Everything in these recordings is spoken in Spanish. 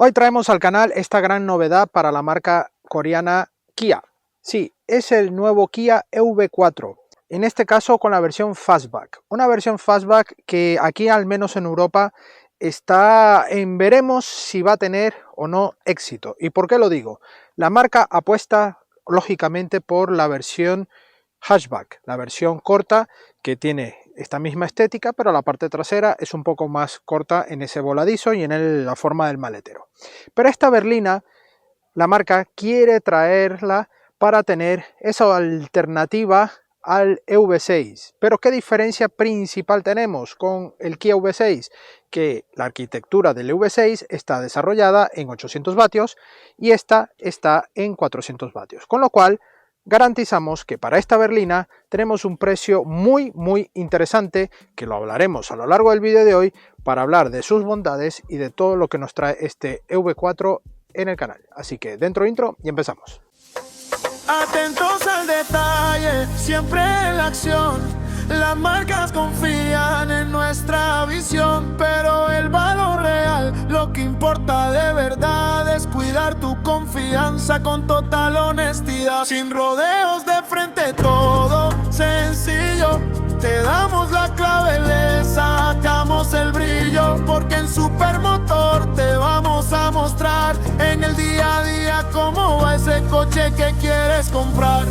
Hoy traemos al canal esta gran novedad para la marca coreana Kia. Sí, es el nuevo Kia EV4, en este caso con la versión Fastback. Una versión Fastback que aquí, al menos en Europa, está en veremos si va a tener o no éxito. ¿Y por qué lo digo? La marca apuesta lógicamente por la versión hatchback, la versión corta que tiene esta misma estética, pero la parte trasera es un poco más corta en ese voladizo y en la forma del maletero. Pero esta berlina, la marca quiere traerla para tener esa alternativa al EV6. Pero ¿qué diferencia principal tenemos con el Kia EV6? Que la arquitectura del EV6 está desarrollada en 800 vatios y esta está en 400 vatios, con lo cual garantizamos que para esta berlina tenemos un precio muy interesante, que lo hablaremos a lo largo del vídeo de hoy para hablar de sus bondades y de todo lo que nos trae este EV4 en el canal. Así que dentro intro y empezamos. Atentos al detalle, siempre en la acción. Las marcas confían en nuestra visión, pero el valor real, lo que importa de verdad es cuidar tu confianza con total honestidad. Sin rodeos, de frente, todo sencillo. Te damos la clave, le sacamos el brillo, porque en Supermotor te vamos a mostrar en el día a día cómo va ese coche que quieres comprar.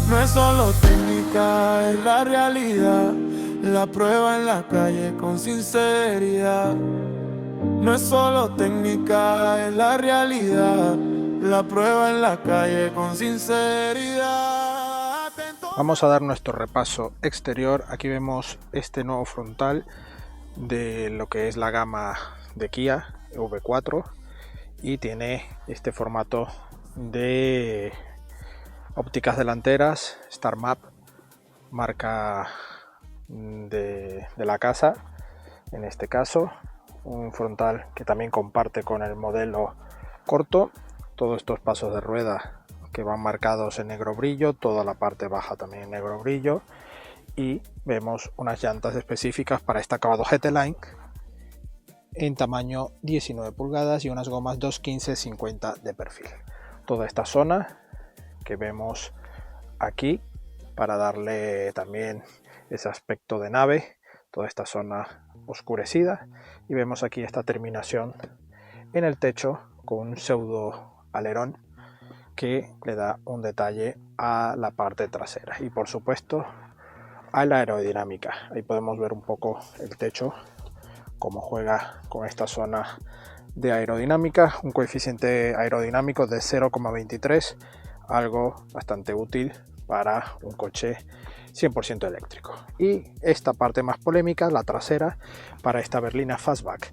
No es solo técnica, es la realidad. La prueba en la calle con sinceridad. No es solo técnica, es la realidad. La prueba en la calle con sinceridad. Vamos a dar nuestro repaso exterior. Aquí vemos este nuevo frontal de lo que es la gama de Kia EV4 y tiene este formato de ópticas delanteras Star Map, marca de la casa. En este caso un frontal que también comparte con el modelo corto, todos estos pasos de rueda que van marcados en negro brillo, toda la parte baja también en negro brillo, y vemos unas llantas específicas para este acabado GT Line en tamaño 19 pulgadas y unas gomas 215/50 de perfil. Toda esta zona que vemos aquí para darle también ese aspecto de nave, toda esta zona oscurecida, y vemos aquí esta terminación en el techo con un pseudo alerón que le da un detalle a la parte trasera y por supuesto a la aerodinámica. Ahí podemos ver un poco el techo, cómo juega con esta zona de aerodinámica, un coeficiente aerodinámico de 0,23, algo bastante útil para un coche 100% eléctrico. Y esta parte más polémica, la trasera, para esta berlina Fastback.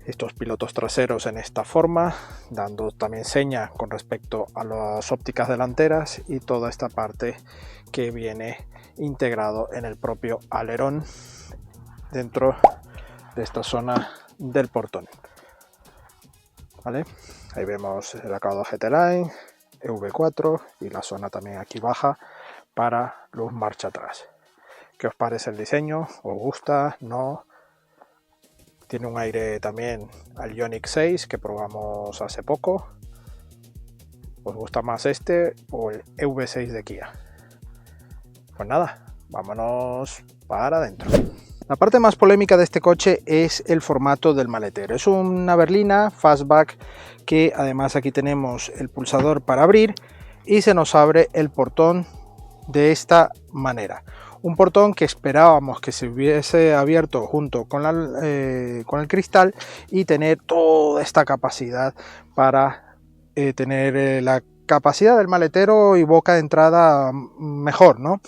Estos pilotos traseros en esta forma, dando también seña con respecto a las ópticas delanteras, y toda esta parte que viene integrado en el propio alerón dentro de esta zona del portón. ¿Vale? Ahí vemos el acabado GT Line, EV4 y la zona también aquí baja para luz marcha atrás. ¿Qué os parece el diseño? ¿Os gusta? ¿No? Tiene un aire también al Ioniq 6 que probamos hace poco. ¿Os gusta más este o el EV6 de Kia? Pues nada, vámonos para adentro. La parte más polémica de este coche es el formato del maletero. Es una berlina Fastback que además aquí tenemos el pulsador para abrir y se nos abre el portón de esta manera. Un portón que esperábamos que se hubiese abierto junto con el cristal y tener toda esta capacidad para tener la capacidad del maletero y boca de entrada mejor, ¿no?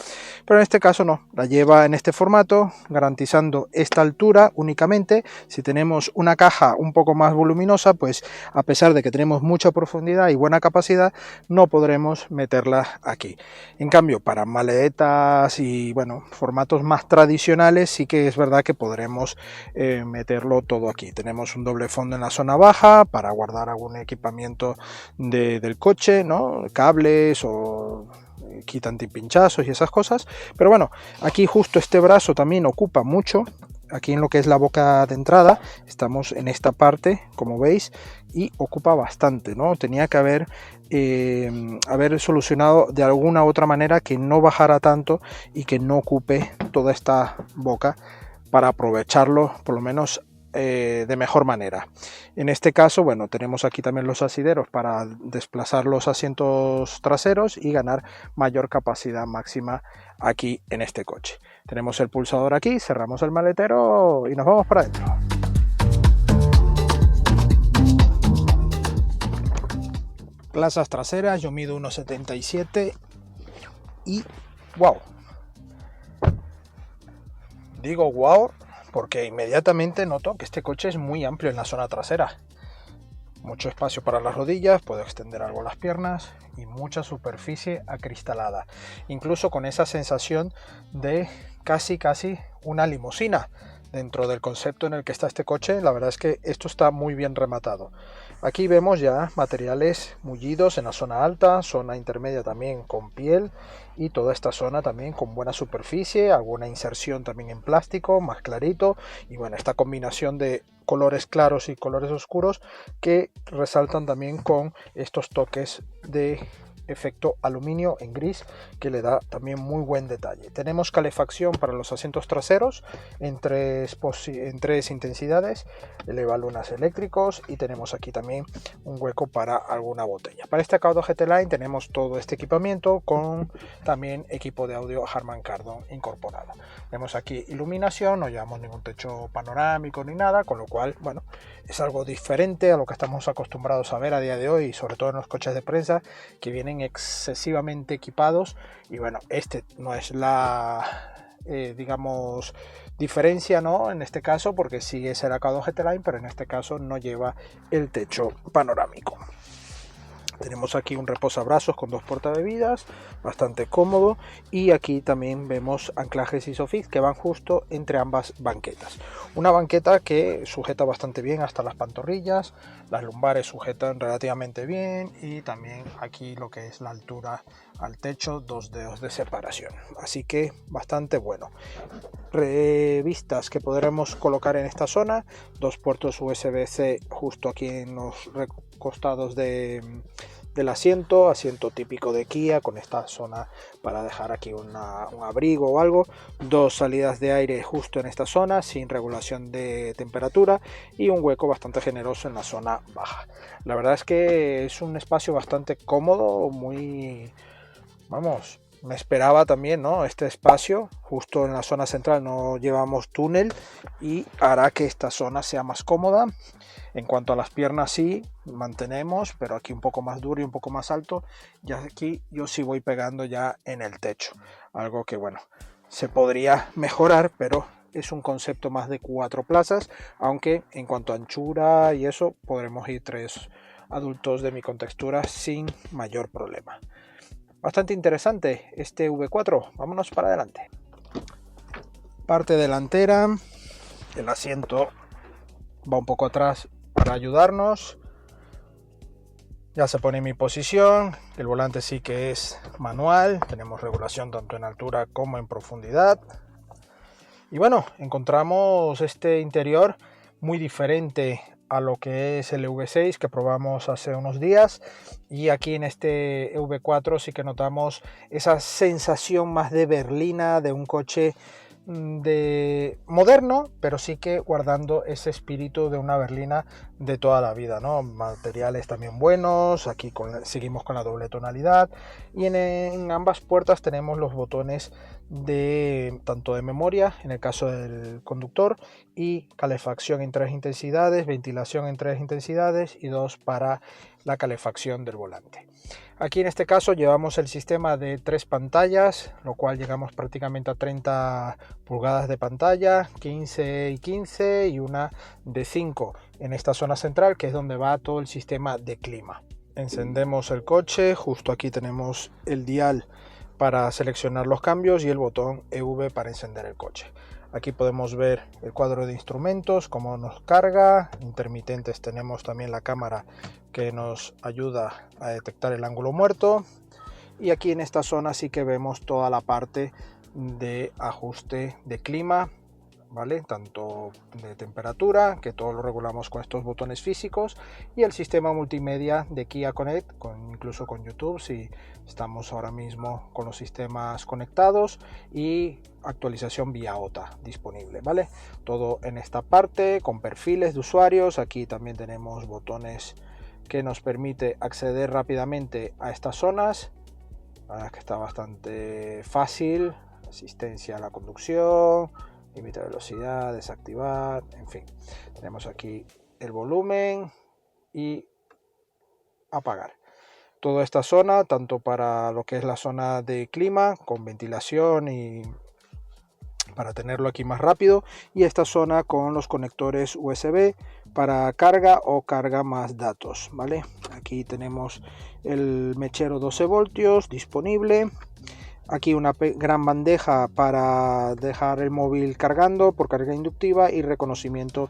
Pero en este caso no, la lleva en este formato, garantizando esta altura únicamente. Si tenemos una caja un poco más voluminosa, pues a pesar de que tenemos mucha profundidad y buena capacidad, no podremos meterla aquí. En cambio, para maletas y bueno, formatos más tradicionales, sí que es verdad que podremos meterlo todo aquí. Tenemos un doble fondo en la zona baja para guardar algún equipamiento del coche, ¿no? Cables o kit antipinchazos y esas cosas. Pero bueno, aquí justo este brazo también ocupa mucho aquí en lo que es la boca de entrada, estamos en esta parte, como veis, y ocupa bastante, ¿no? Tenía que haber solucionado de alguna u otra manera que no bajara tanto y que no ocupe toda esta boca para aprovecharlo por lo menos de mejor manera. En este caso, bueno, tenemos aquí también los asideros para desplazar los asientos traseros y ganar mayor capacidad máxima aquí en este coche. Tenemos el pulsador aquí, cerramos el maletero y nos vamos para adentro. Plazas traseras, yo mido 1,77 y wow. Digo wow porque inmediatamente noto que este coche es muy amplio en la zona trasera. Mucho espacio para las rodillas, puedo extender algo las piernas y mucha superficie acristalada. Incluso con esa sensación de casi una limusina. Dentro del concepto en el que está este coche, la verdad es que esto está muy bien rematado. Aquí vemos ya materiales mullidos en la zona alta, zona intermedia también con piel y toda esta zona también con buena superficie, alguna inserción también en plástico, más clarito, y bueno, esta combinación de colores claros y colores oscuros que resaltan también con estos toques de efecto aluminio en gris que le da también muy buen detalle. Tenemos calefacción para los asientos traseros en tres intensidades, elevalunas eléctricos y tenemos aquí también un hueco para alguna botella. Para este Acaudo GT Line tenemos todo este equipamiento con también equipo de audio Harman Kardon incorporado. Tenemos aquí iluminación, no llevamos ningún techo panorámico ni nada, con lo cual, bueno, es algo diferente a lo que estamos acostumbrados a ver a día de hoy, sobre todo en los coches de prensa que vienen excesivamente equipados. Y bueno, este no es la digamos diferencia, ¿no? En este caso, porque sí es el Acaudo GT Line, pero en este caso no lleva el techo panorámico. Tenemos aquí un reposabrazos con dos portabebidas, bastante cómodo, y aquí también vemos anclajes Isofix que van justo entre ambas banquetas. Una banqueta que sujeta bastante bien hasta las pantorrillas, las lumbares sujetan relativamente bien y también aquí lo que es la altura al techo, 2 dedos de separación, así que bastante bueno. Revistas que podremos colocar en esta zona, dos puertos USB-C justo aquí en los costados del asiento típico de Kia, con esta zona para dejar aquí un abrigo o algo, dos salidas de aire justo en esta zona sin regulación de temperatura y un hueco bastante generoso en la zona baja. La verdad es que es un espacio bastante cómodo, me esperaba también, ¿no? Este espacio justo en la zona central, no llevamos túnel y hará que esta zona sea más cómoda. En cuanto a las piernas sí mantenemos, pero aquí un poco más duro y un poco más alto, ya aquí yo sí voy pegando ya en el techo, algo que bueno, se podría mejorar, pero es un concepto más de 4 plazas, aunque en cuanto a anchura y eso podremos ir 3 adultos de mi contextura sin mayor problema. Bastante interesante este V4, vámonos para adelante. Parte delantera, el asiento va un poco atrás para ayudarnos, ya se pone en mi posición, el volante sí que es manual, tenemos regulación tanto en altura como en profundidad y bueno, encontramos este interior muy diferente a lo que es el V6 que probamos hace unos días, y aquí en este V4 sí que notamos esa sensación más de berlina, de un coche de moderno, pero sí que guardando ese espíritu de una berlina de toda la vida, ¿no? Materiales también buenos, aquí seguimos con la doble tonalidad y en ambas puertas tenemos los botones tanto de memoria en el caso del conductor y calefacción en 3 intensidades, ventilación en 3 intensidades y 2 para la calefacción del volante. Aquí en este caso llevamos el sistema de 3 pantallas, lo cual llegamos prácticamente a 30 pulgadas de pantalla, 15 y 15 y una de 5 en esta zona central, que es donde va todo el sistema de clima. Encendemos el coche, justo aquí tenemos el dial para seleccionar los cambios y el botón EV para encender el coche. Aquí podemos ver el cuadro de instrumentos, cómo nos carga, intermitentes, tenemos también la cámara que nos ayuda a detectar el ángulo muerto, y aquí en esta zona sí que vemos toda la parte de ajuste de clima, ¿vale? Tanto de temperatura, que todo lo regulamos con estos botones físicos, y el sistema multimedia de Kia Connect, incluso con YouTube si estamos ahora mismo con los sistemas conectados, y actualización vía OTA disponible, ¿vale? Todo en esta parte con perfiles de usuarios. Aquí también tenemos botones que nos permite acceder rápidamente a estas zonas. La verdad es que está bastante fácil. Asistencia a la conducción, límite de velocidad, desactivar, en fin. Tenemos aquí el volumen y apagar. Toda esta zona, tanto para lo que es la zona de clima con ventilación y para tenerlo aquí más rápido, y esta zona con los conectores USB para carga o carga más datos, ¿vale? Aquí tenemos el mechero 12 voltios disponible. Aquí una gran bandeja para dejar el móvil cargando por carga inductiva y reconocimiento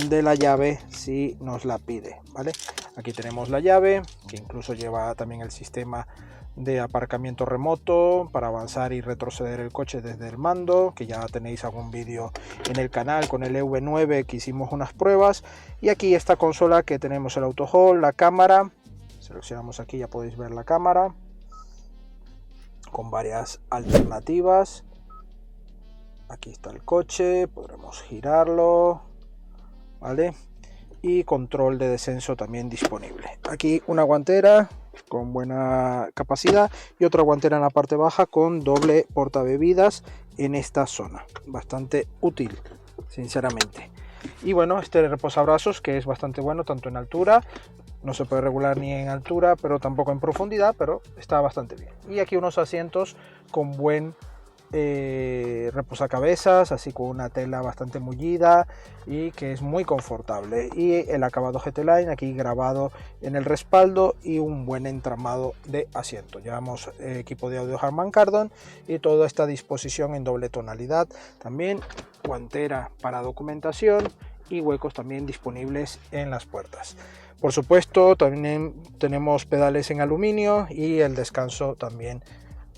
de la llave si nos la pide, ¿vale? Aquí tenemos la llave, que incluso lleva también el sistema de aparcamiento remoto para avanzar y retroceder el coche desde el mando, que ya tenéis algún vídeo en el canal con el EV9 que hicimos unas pruebas. Y aquí esta consola que tenemos el auto hold, la cámara, seleccionamos aquí, ya podéis ver la cámara con varias alternativas. Aquí está el coche, podremos girarlo, ¿vale? Y control de descenso también disponible. Aquí una guantera con buena capacidad y otra guantera en la parte baja con doble portabebidas en esta zona. Bastante útil, sinceramente. Y bueno, este reposabrazos que es bastante bueno tanto en altura. No se puede regular ni en altura, pero tampoco en profundidad, pero está bastante bien. Y aquí unos asientos con buen reposacabezas, así con una tela bastante mullida y que es muy confortable. Y el acabado GT Line aquí grabado en el respaldo y un buen entramado de asiento. Llevamos equipo de audio Harman Kardon y toda esta disposición en doble tonalidad. También guantera para documentación y huecos también disponibles en las puertas. Por supuesto, también tenemos pedales en aluminio y el descanso también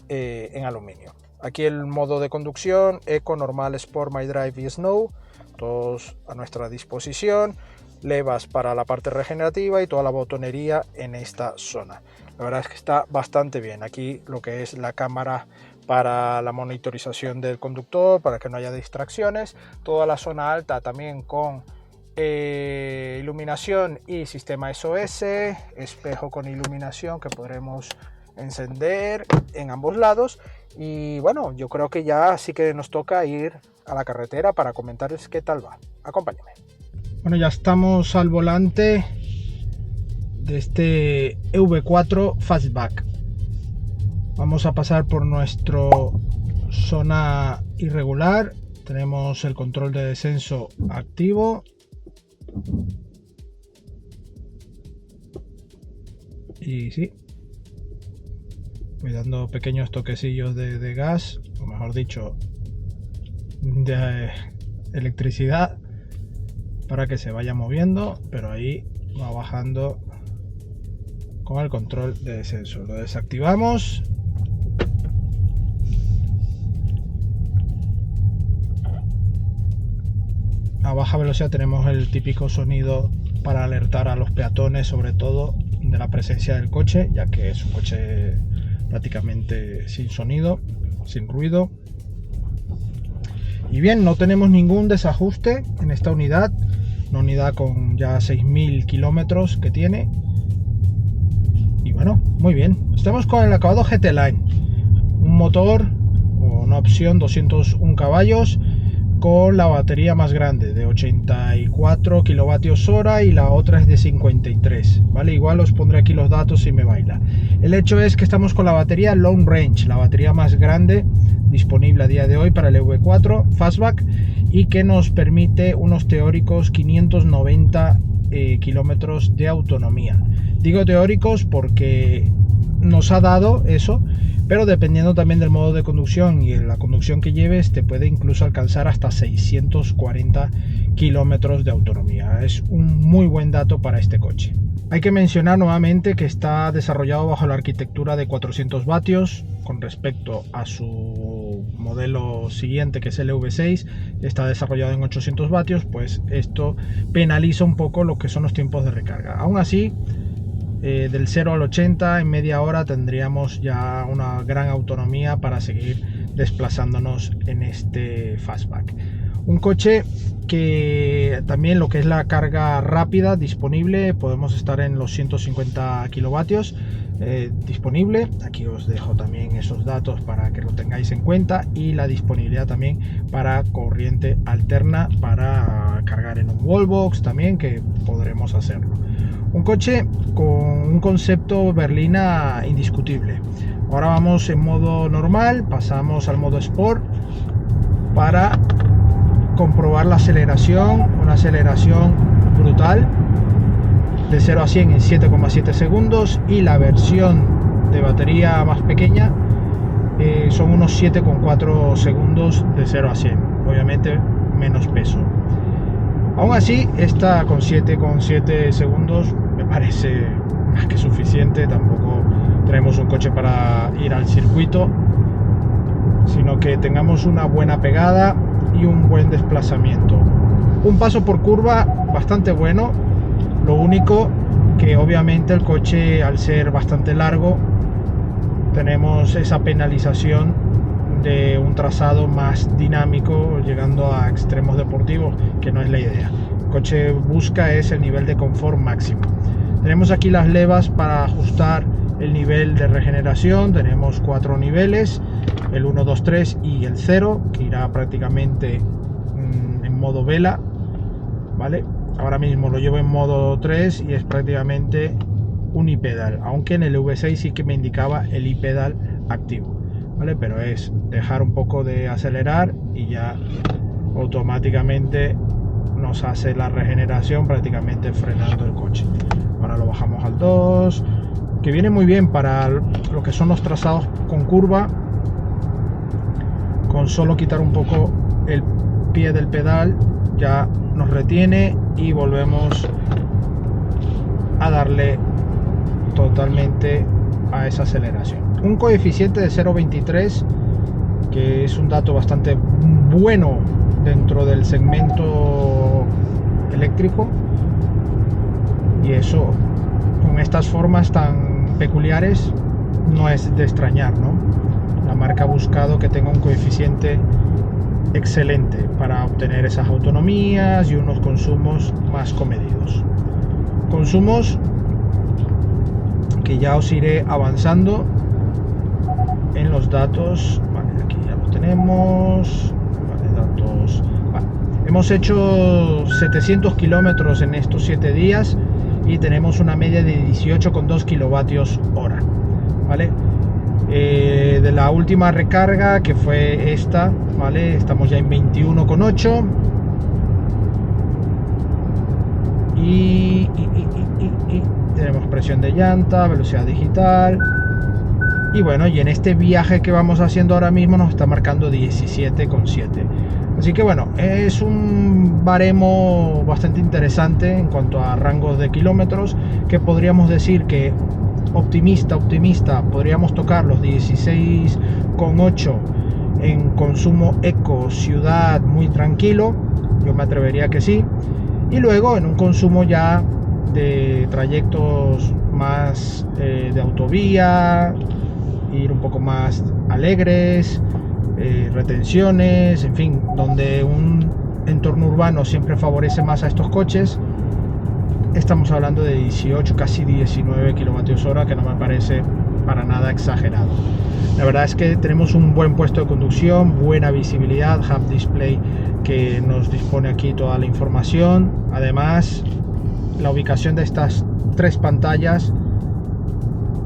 en aluminio. Aquí el modo de conducción, Eco, Normal, Sport, My Drive y Snow, todos a nuestra disposición. Levas para la parte regenerativa y toda la botonería en esta zona. La verdad es que está bastante bien. Aquí lo que es la cámara para la monitorización del conductor, para que no haya distracciones. Toda la zona alta también con iluminación y sistema SOS, espejo con iluminación que podremos encender en ambos lados. Y bueno, yo creo que ya sí que nos toca ir a la carretera para comentarles qué tal va. Acompáñame. Bueno, ya estamos al volante de este EV4 Fastback. Vamos a pasar por nuestro zona irregular. Tenemos el control de descenso activo. Y sí, voy dando pequeños toquecillos de gas, o mejor dicho, de electricidad, para que se vaya moviendo, pero ahí va bajando con el control de descenso. Lo desactivamos. A baja velocidad tenemos el típico sonido para alertar a los peatones, sobre todo de la presencia del coche, ya que es un coche prácticamente sin sonido, sin ruido. Y bien, no tenemos ningún desajuste en esta unidad, una unidad con ya 6.000 kilómetros que tiene. Y bueno, muy bien. Estamos con el acabado GT Line, un motor o una opción 201 caballos con la batería más grande de 84 kilovatios hora y la otra es de 53, ¿vale? Igual os pondré aquí los datos si me baila. El hecho es que estamos con la batería Long Range, la batería más grande disponible a día de hoy para el EV4 Fastback, y que nos permite unos teóricos 590 kilómetros de autonomía. Digo teóricos porque nos ha dado eso, pero dependiendo también del modo de conducción y la conducción que lleves, te puede incluso alcanzar hasta 640 kilómetros de autonomía. Es un muy buen dato para este coche. Hay que mencionar nuevamente que está desarrollado bajo la arquitectura de 400 vatios con respecto a su modelo siguiente, que es el EV6, está desarrollado en 800 vatios, pues esto penaliza un poco lo que son los tiempos de recarga. Aún así, del 0 al 80 en media hora tendríamos ya una gran autonomía para seguir desplazándonos en este fastback. Un coche que también lo que es la carga rápida disponible, podemos estar en los 150 kilovatios disponible. Aquí os dejo también esos datos para que lo tengáis en cuenta, y la disponibilidad también para corriente alterna para cargar en un wallbox también, que podremos hacerlo. Un coche con un concepto berlina indiscutible. Ahora vamos en modo normal, pasamos al modo Sport para comprobar la aceleración, una aceleración brutal de 0 a 100 en 7,7 segundos, y la versión de batería más pequeña son unos 7,4 segundos de 0 a 100, obviamente menos peso. Aún así, esta con 7,7 segundos me parece más que suficiente. Tampoco tenemos un coche para ir al circuito, sino que tengamos una buena pegada y un buen desplazamiento. Un paso por curva bastante bueno. Lo único que obviamente el coche, al ser bastante largo, tenemos esa penalización de un trazado más dinámico, llegando a extremos deportivos, que no es la idea. El coche busca es el nivel de confort máximo. Tenemos aquí las levas para ajustar el nivel de regeneración. Tenemos 4 niveles, el 1, 2, 3 y el 0, que irá prácticamente en modo vela, ¿vale? Ahora mismo lo llevo en modo 3 y es prácticamente un e-pedal, aunque en el V6 sí que me indicaba el e-pedal activo, ¿vale? Pero es dejar un poco de acelerar y ya automáticamente nos hace la regeneración, prácticamente frenando el coche. Ahora lo bajamos al 2, que viene muy bien para lo que son los trazados con curva. Con solo quitar un poco el pie del pedal ya nos retiene y volvemos a darle totalmente a esa aceleración. Un coeficiente de 0,23, que es un dato bastante bueno dentro del segmento eléctrico, y eso con estas formas tan peculiares no es de extrañar, ¿no? La marca ha buscado que tenga un coeficiente excelente para obtener esas autonomías y unos consumos más comedidos. Consumos que ya os iré avanzando en los datos. Vale, aquí ya lo tenemos. Vale, datos. Vale. Hemos hecho 700 kilómetros en estos 7 días y tenemos una media de 18,2 kilovatios hora. ¿Vale? De la última recarga, que fue esta, ¿vale? Estamos ya en 21,8 y tenemos presión de llanta, velocidad digital, y bueno, y en este viaje que vamos haciendo ahora mismo nos está marcando 17,7. Así que bueno, es un baremo bastante interesante en cuanto a rangos de kilómetros, que podríamos decir que optimista, podríamos tocar los 16,8 en consumo eco, ciudad, muy tranquilo. Yo me atrevería que sí. Y luego en un consumo ya de trayectos más de autovía, ir un poco más alegres, retenciones, en fin, donde un entorno urbano siempre favorece más a estos coches. Estamos hablando de 18, casi 19 kilovatios hora, que no me parece para nada exagerado. La verdad es que tenemos un buen puesto de conducción, buena visibilidad, Hub Display que nos dispone aquí toda la información. Además, la ubicación de estas 3 pantallas,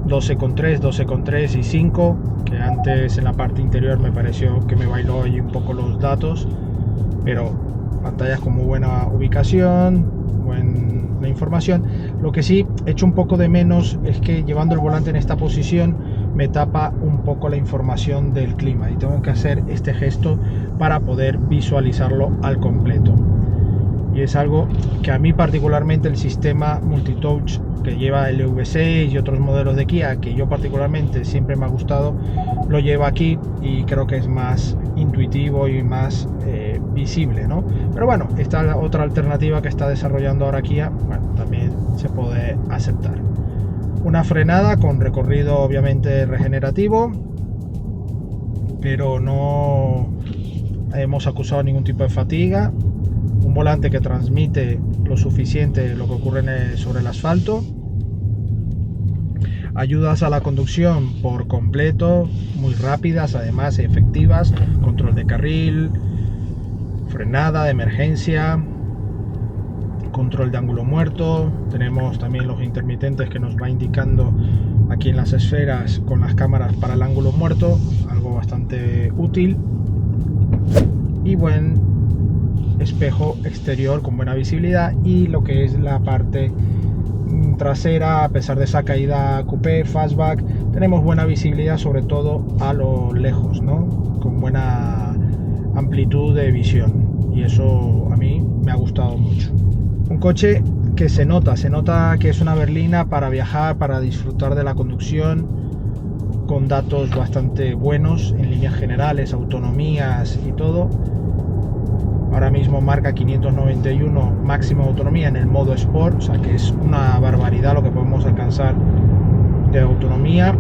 12,3, 12,3 y 5, que antes en la parte interior me pareció que me bailó ahí un poco los datos, pero pantallas con muy buena ubicación, buena información. Lo que sí echo un poco de menos es que llevando el volante en esta posición me tapa un poco la información del clima y tengo que hacer este gesto para poder visualizarlo al completo. y es algo que a mí particularmente el sistema multitouch que lleva el EV6 y otros modelos de Kia, que yo particularmente siempre me ha gustado, lo lleva aquí y creo que es más intuitivo y más visible, ¿no? Pero bueno, esta es otra alternativa que está desarrollando ahora Kia, bueno, también se puede aceptar. Una frenada con recorrido obviamente regenerativo, pero no hemos acusado ningún tipo de fatiga. Un volante que transmite lo suficiente lo que ocurre sobre el asfalto. Ayudas a la conducción por completo, muy rápidas, además efectivas. Control de carril, frenada de emergencia, control de ángulo muerto. Tenemos también los intermitentes que nos va indicando aquí en las esferas con las cámaras para el ángulo muerto, algo bastante útil. Y buen espejo exterior con buena visibilidad, y lo que es la parte trasera, a pesar de esa caída coupé fastback, tenemos buena visibilidad, sobre todo a lo lejos, ¿no? Con buena amplitud de visión, y eso a mí me ha gustado mucho. Un coche que se nota que es una berlina para viajar, para disfrutar de la conducción, con datos bastante buenos en líneas generales, autonomías y todo. Ahora mismo marca 591 máxima autonomía en el modo Sport, o sea que es una barbaridad lo que podemos alcanzar de autonomía,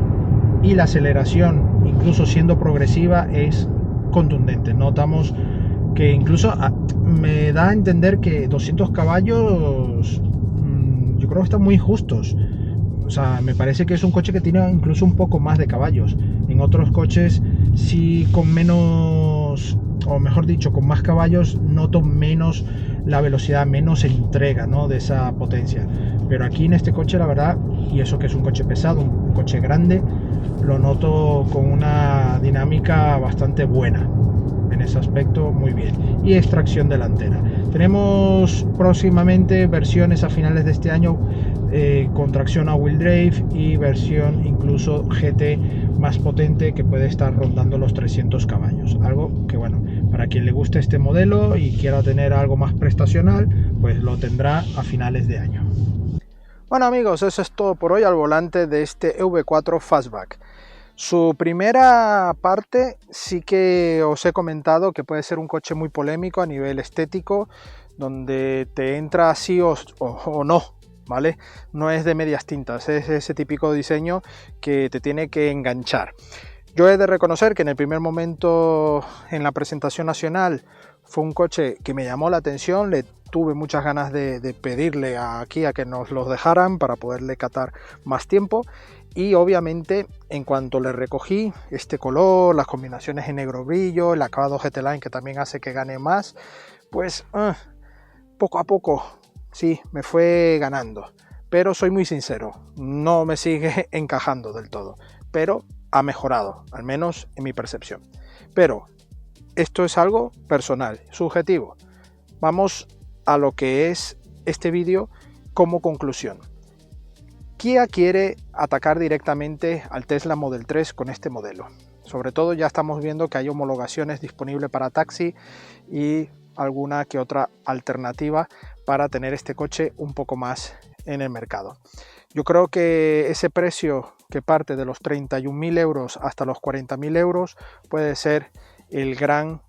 y la aceleración, incluso siendo progresiva, es contundente. Notamos que incluso me da a entender que 200 caballos yo creo que están muy justos. O sea, me parece que es un coche que tiene incluso un poco más de caballos. En otros coches sí, con menos, o mejor dicho, con más caballos, noto menos la velocidad, menos entrega, ¿no?, de esa potencia. Pero aquí en este coche, la verdad, y eso que es un coche pesado, un coche grande, lo noto con una dinámica bastante buena. En ese aspecto, muy bien. Y extracción delantera. Tenemos próximamente versiones a finales de este año con tracción a wheel drive, y versión incluso GT más potente, que puede estar rondando los 300 caballos. Algo que, bueno, para quien le guste este modelo y quiera tener algo más prestacional, pues lo tendrá a finales de año. Bueno amigos, eso es todo por hoy al volante de este EV4 Fastback. Su primera parte sí que os he comentado que puede ser un coche muy polémico a nivel estético, donde te entra así o no, ¿vale? No es de medias tintas, es ese típico diseño que te tiene que enganchar. Yo he de reconocer que en el primer momento en la presentación nacional fue un coche que me llamó la atención, le tuve muchas ganas de pedirle a Kia que nos los dejaran para poderle catar más tiempo, y obviamente en cuanto le recogí este color, las combinaciones en negro brillo, el acabado GT Line que también hace que gane más, pues poco a poco sí me fue ganando, pero soy muy sincero, no me sigue encajando del todo, pero ha mejorado, al menos en mi percepción. Pero esto es algo personal, subjetivo. Vamos a lo que es este vídeo como conclusión. Kia quiere atacar directamente al Tesla Model 3 con este modelo. Sobre todo ya estamos viendo que hay homologaciones disponibles para taxi y alguna que otra alternativa para tener este coche un poco más en el mercado. Yo creo que ese precio que parte de los 31.000 euros hasta los 40.000 euros puede ser el gran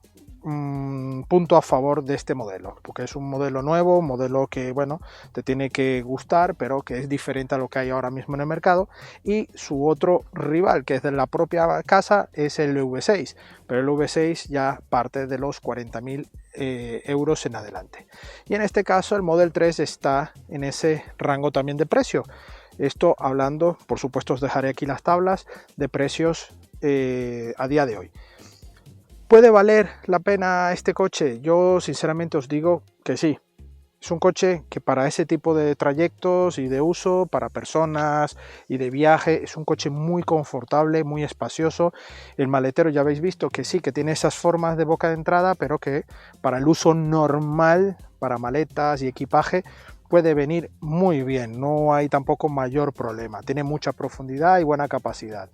punto a favor de este modelo, porque es un modelo nuevo, un modelo que, bueno, te tiene que gustar, pero que es diferente a lo que hay ahora mismo en el mercado. Y su otro rival, que es de la propia casa, es el V6, pero el V6 ya parte de los 40.000 euros en adelante. Y en este caso el Model 3 está en ese rango también de precio. Esto hablando, por supuesto os dejaré aquí las tablas de precios a día de hoy. ¿Puede valer la pena este coche? Yo sinceramente os digo que sí. Es un coche que para ese tipo de trayectos y de uso, para personas y de viaje, es un coche muy confortable, muy espacioso. El maletero ya habéis visto que sí, que tiene esas formas de boca de entrada, pero que para el uso normal, para maletas y equipaje, puede venir muy bien, no hay tampoco mayor problema, tiene mucha profundidad y buena capacidad.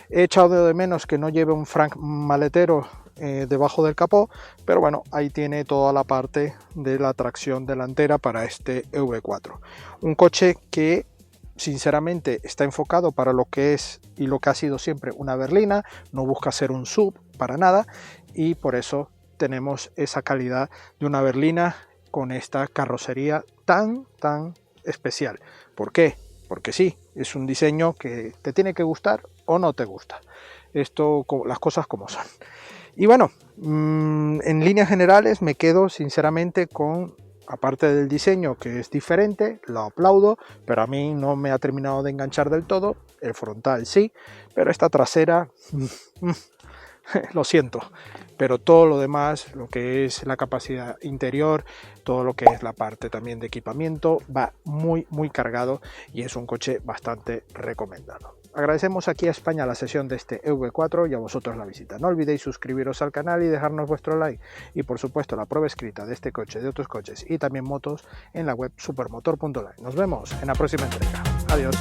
He echado de menos que no lleve un Frank maletero debajo del capó, pero bueno, ahí tiene toda la parte de la tracción delantera para este EV4. Un coche que sinceramente está enfocado para lo que es y lo que ha sido siempre una berlina, no busca ser un sub para nada, y por eso tenemos esa calidad de una berlina con esta carrocería tan especial. ¿Por qué? Porque sí, es un diseño que te tiene que gustar o no te gusta. Esto, las cosas como son. Y bueno, en líneas generales me quedo sinceramente con, aparte del diseño que es diferente, lo aplaudo, pero a mí no me ha terminado de enganchar del todo. El frontal sí, pero esta trasera, lo siento. Pero todo lo demás, lo que es la capacidad interior, todo lo que es la parte también de equipamiento, va muy cargado y es un coche bastante recomendado. Agradecemos aquí a España la sesión de este EV4 y a vosotros la visita. No olvidéis suscribiros al canal y dejarnos vuestro like, y por supuesto la prueba escrita de este coche, de otros coches y también motos en la web supermotor.online. Nos vemos en la próxima entrega. Adiós.